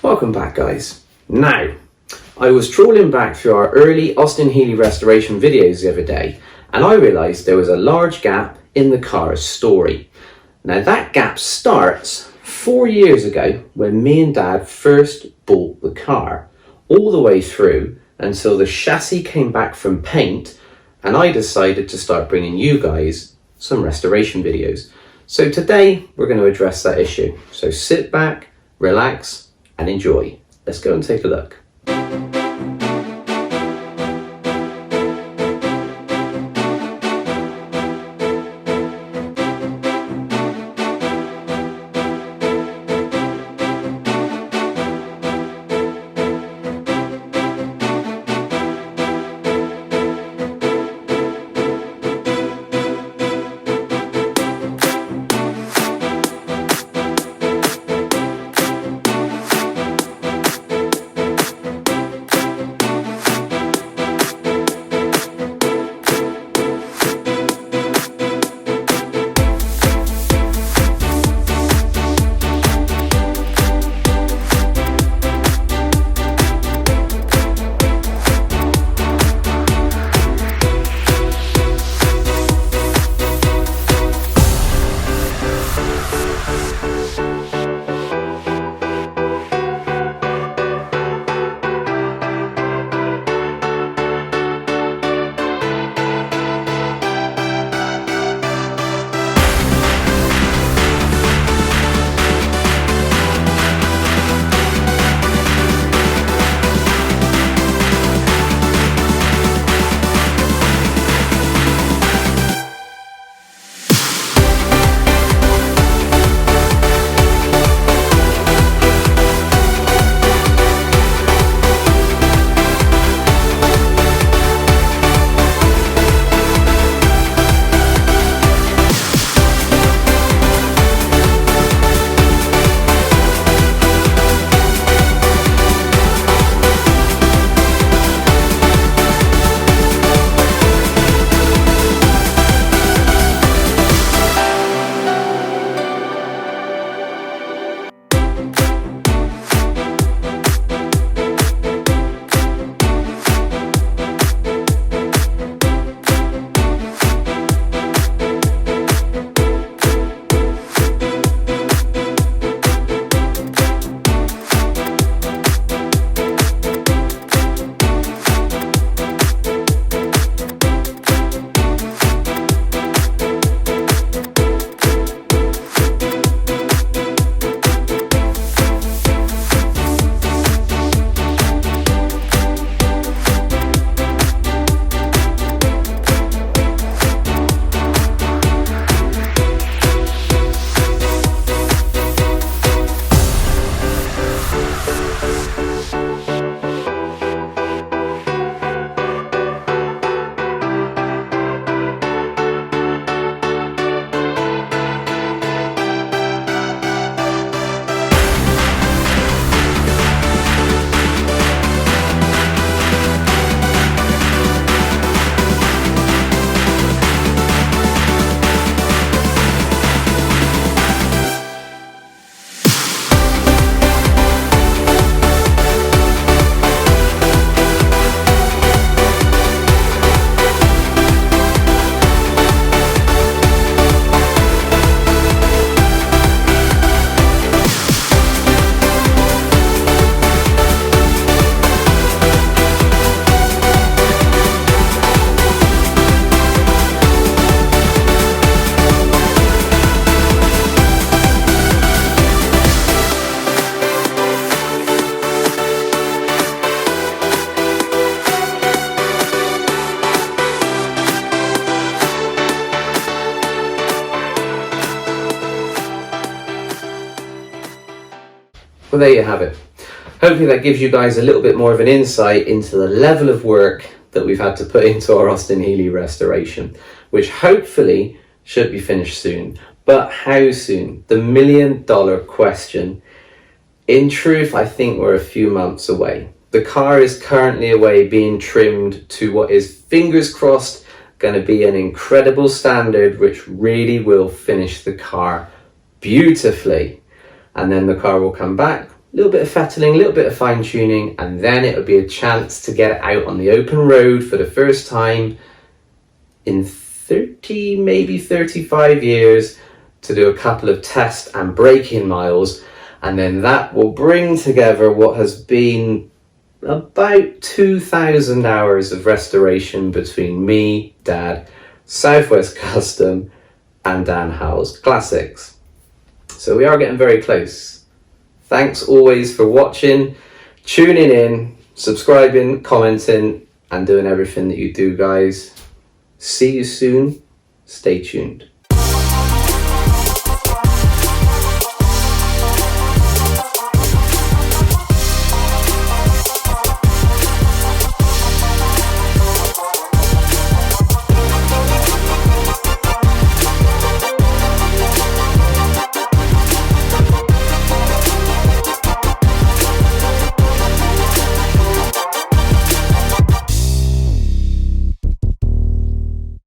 Welcome back, guys. Now, I was trawling back through our early Austin Healey restoration videos the other day, and I realised there was a large gap in the car's story. Now that gap starts 4 years ago when me and Dad first bought the car, all the way through until the chassis came back from paint and I decided to start bringing you guys some restoration videos. So today we're going to address that issue. So sit back, relax and enjoy. Let's go and take a look. Well, there you have it. Hopefully that gives you guys a little bit more of an insight into the level of work that we've had to put into our Austin Healey restoration, which hopefully should be finished soon. But how soon? The $1 million question. In truth, I think we're a few months away. The car is currently away being trimmed to what is, fingers crossed, going to be an incredible standard which really will finish the car beautifully. And then the car will come back a little bit of fettling, a little bit of fine tuning, and then it would be a chance to get it out on the open road for the first time in 30, maybe 35 years, to do a couple of test and break-in miles, and then that will bring together what has been about 2,000 hours of restoration between me, Dad, Southwest Custom, and Dan Howell's Classics. So we are getting very close. Thanks always for watching, tuning in, subscribing, commenting, and doing everything that you do, guys. See you soon. Stay tuned.